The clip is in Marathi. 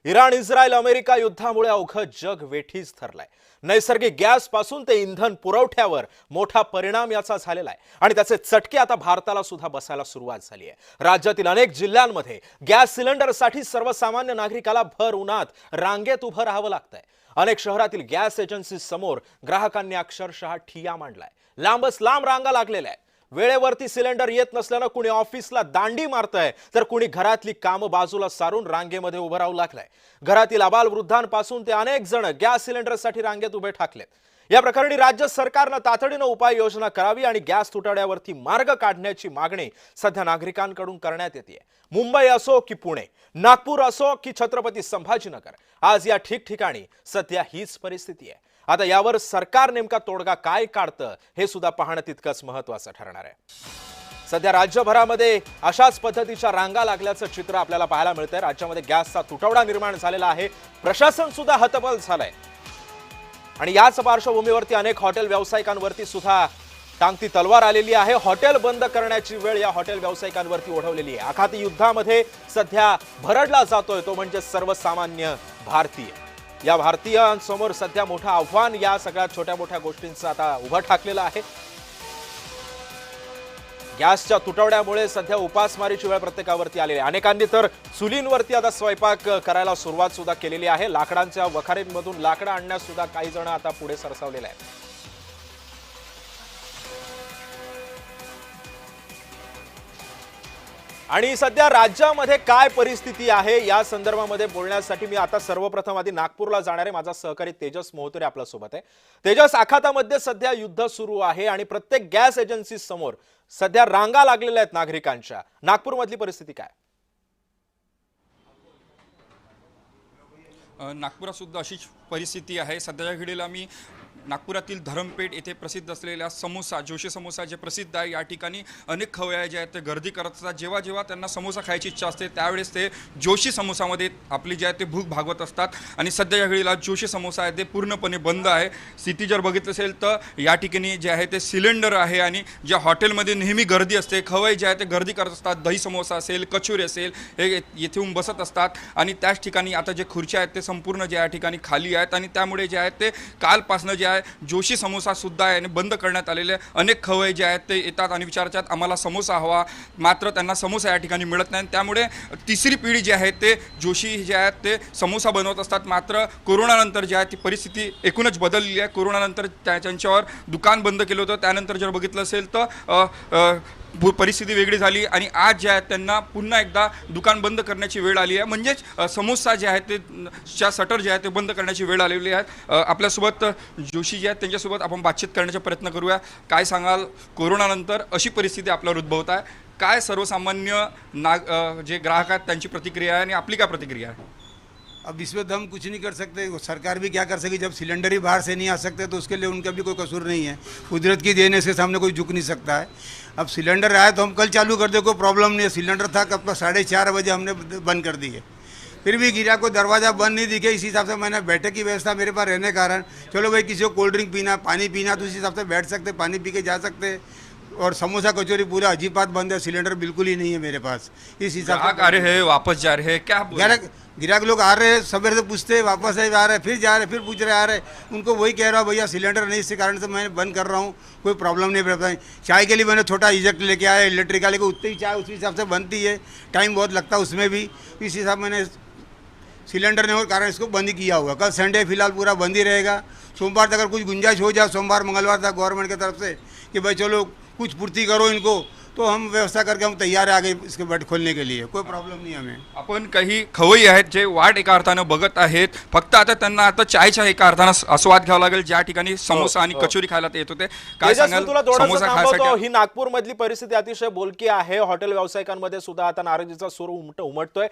इराण, इस्रायल, अमेरिका युद्धामुळे अवघं जग वेठीस धरलंय। नैसर्गिक गॅस पासून ते इंधन पुरवठ्यावर मोठा परिणाम याचा झालेला आहे आणि त्याचे चटके आता भारताला सुद्धा बसायला सुरुवात झाली आहे। राज्यातील अनेक जिल्ह्यांमध्ये गॅस सिलेंडरसाठी सर्वसामान्य नागरिकाला भर उन्हात रांगेत उभं राहावं लागतंय। अनेक शहरातील गॅस एजन्सी समोर ग्राहकांनी अक्षरशः ठिय्या मांडलाय। लांबच लांब रांगा लागलेल्या आहेत। वेळेवरती सिलेंडर येत नसल्याने कुणी ऑफिसला दांडी मारतंय तर कुणी घरातली कामं बाजूला सारून रांगेमध्ये उभं राहू लागलंय। घरातील आबालवृद्धांपासून ते अनेक जण गॅस सिलेंडरसाठी रांगेत उभे ठाकलेत। या प्रकरणी राज्य सरकारने तातडीने उपाययोजना करावी आणि गॅस तुटवड्यावरती मार्ग काढण्याची मागणी सध्या नागरिकांकडून करण्यात येते। मुंबई असो की पुणे, नागपूर असो की छत्रपती संभाजीनगर, आज या ठिकठिकाणी सध्या हीच परिस्थिती आहे। आता यावर सरकार नेमका तोडगा काय काढतं हे सुद्धा पाहणं तितकंच महत्त्वाचं ठरणार आहे। सध्या राज्यभरामध्ये अशाच पद्धतीच्या रांगा लागल्याचं चित्र आपल्याला पाहायला मिळतंय। राज्यामध्ये गॅसचा तुटवडा निर्माण झालेला आहे। प्रशासन सुद्धा हतबल झालंय आणि याच पार्श्वभूमीवरती अनेक हॉटेल व्यावसायिकांवरती सुद्धा टांगती तलवार आलेली आहे। हॉटेल बंद करण्याची वेळ या हॉटेल व्यावसायिकांवरती ओढवलेली आहे। आखाती युद्धामध्ये सध्या भरडला जातोय तो म्हणजे सर्वसामान्य भारतीय। या भारतीयांसमोर सध्या मोठं आव्हान या सगळ्या छोट्या मोठ्या गोष्टींचं आता उभं ठाकलेलं आहे। गॅसच्या तुटवड्यामुळे सध्या उपासमारीची वेळ प्रत्येकावरती आलेली आहे। अनेकांनी तर चुलींवरती आता स्वयंपाक करायला सुरुवात सुद्धा केलेली आहे। लाकडांच्या वखारींमधून लाकडं आणण्यास सुद्धा काही जण आता पुढे सरसावलेले आहेत। आणि सध्या राज्यामध्ये काय परिस्थिती आहे या संदर्भामध्ये बोलण्यासाठी मी आता सर्वप्रथम आधी नागपूरला जाणार आहे। माझा सहकारी तेजस मोहतरे आपल्या सोबत आहे। तेजस, आखातामध्ये सध्या युद्ध सुरू आहे आणि प्रत्येक गॅस एजन्सी समोर सध्या रांगा लागलेल्या आहेत नागरिकांच्या। नागपूरमधली परिस्थिती काय? नागपुरात सुद्धा अशीच परिस्थिती आहे। सध्याच्या घडीला मी नागपुरातील धरमपेठ येथे प्रसिद्ध असलेल्या समोसा, जोशी समोसा जे प्रसिद्ध आहे, या ठिकाणी अनेक खवय्ये जे आहेत ते गर्दी करत असतात। जेव्हा जेव्हा त्यांना समोसा खायची इच्छा असते त्यावेळेस ते जोशी समोसामध्ये आपली जे आहे ते भूक भागवत असतात आणि सध्याच्या घडीला जोशी समोसा आहे ते पूर्णपणे बंद आहे। स्थिती जर बघितलं असेल तर या ठिकाणी जे आहे ते सिलेंडर आहे आणि ज्या हॉटेलमध्ये नेहमी गर्दी असते, खवय्ये जे आहे ते गर्दी करत असतात। दही समोसा असेल, कचोरी असेल, हे येथे येऊन बसत असतात आणि त्याच ठिकाणी आता जे खुर्च्या आहेत ते संपूर्ण जे या ठिकाणी खाली आहेत आणि त्यामुळे जे आहेत ते कालपासून जे जोशी समोसा सुद्धा आहे बंद करण्यात आलेले। अनेक खवय्ये जे आहेत ते येतात आणि विचारतात आम्हाला समोसा हवा, मात्र त्यांना समोसा या ठिकाणी मिळत नाही। त्यामुळे तिसरी पिढी जी आहे ते जोशी जे आहेत ते समोसा बनवत असतात। मात्र कोरोनानंतर जे आहे ती परिस्थिती एकूणच बदललेली आहे। कोरोनानंतर त्यांच्यावर दुकान बंद केलं होतं। त्यानंतर जर बघितलं असेल तर परिस्थिती वेगळी झाली आणि आज जे आहे त्यांना पुन्हा एकदा दुकान बंद करण्याची वेळ आली आहे। म्हणजेच समोसा जे आहे ते शटर जे आहे ते बंद करण्याची वेळ आलेली आहे। आपल्यासोबत जोशी जे आहेत त्यांच्यासोबत आपण बातचीत करण्याचा प्रयत्न करूया। काय सांगाल, कोरोनानंतर अशी परिस्थिती आपल्यावर उद्भवत आहे, काय सर्वसामान्य जे ग्राहक आहेत त्यांची प्रतिक्रिया आहे आणि आपली काय प्रतिक्रिया आहे? अब इसमें तो हम कुछ नहीं कर सकते। सरकार भी क्या कर सकेगी जब सिलेंडर ही बाहर से नहीं आ सकते, तो उसके लिए उनका भी कोई कसूर नहीं है। कुदरत की देन है, इसके सामने कोई झुक नहीं सकता है। अब सिलेंडर आया तो हम कल चालू कर दे, कोई प्रॉब्लम नहीं है। सिलेंडर था कब 4:30 बजे हमने बंद कर दिए, फिर भी गिरा, कोई दरवाज़ा बंद नहीं दिखे। इसी हिसाब से मैंने बैठक की व्यवस्था मेरे पास रहने के कारण, चलो भाई किसी को कोल्ड ड्रिंक पीना, पानी पीना, तो इस हिसाब से बैठ सकते, पानी पी के जा सकते। और समोसा कचौरी पूरा अजीबात बंद है, सिलेंडर बिल्कुल ही नहीं है मेरे पास। इस हिसाब से आ रहे हैं, वापस जा रहे हैं, क्या गिराक लोग आ रहे हैं, सवेरे से पूछते हैं, वापस आ रहे हैं, फिर जा रहे हैं, फिर पूछ रहे आ रहे हैं। उनको वही कह रहा हूँ भैया सिलेंडर नहीं, इसके कारण से मैं बंद कर रहा हूँ, कोई प्रॉब्लम नहीं पड़ता है। चाय के लिए मैंने छोटा इजेक्ट लेके आया इलेक्ट्रिक वाले को, उतनी ही चाय उसी हिसाब से बनती है, टाइम बहुत लगता है उसमें भी। इस हिसाब मैंने सिलेंडर नहीं हो कारण इसको बंद ही किया हुआ। कल संडे फिलहाल पूरा बंद ही रहेगा। सोमवार तक अगर कुछ गुंजाइश हो जाए, सोमवार मंगलवार तक गवर्नमेंट की तरफ से कि भाई चलो कुछ पूर्ति करो इनको, तो हम व्यवस्था करके हम तैयार आहे आगे इसके बट खोलने के लिए, कोई प्रॉब्लेम नहीं हमें। आपण काही खवय्ये आहेत जे वाट एका अर्थानं बघत आहेत, फक्त आता त्यांना आता चायच्या एका अर्थानं आस्वाद घ्यावा लागेल ज्या ठिकाणी समोसा आणि कचोरी खायला ते येत होते। काय सांगाल, समोसा खायसाठी ही नागपूर मधली परिस्थिती अतिशय बोलकी आहे। हॉटेल व्यावसायिकांमध्ये सुद्धा आता नाराजीचा सूर उमटतोय।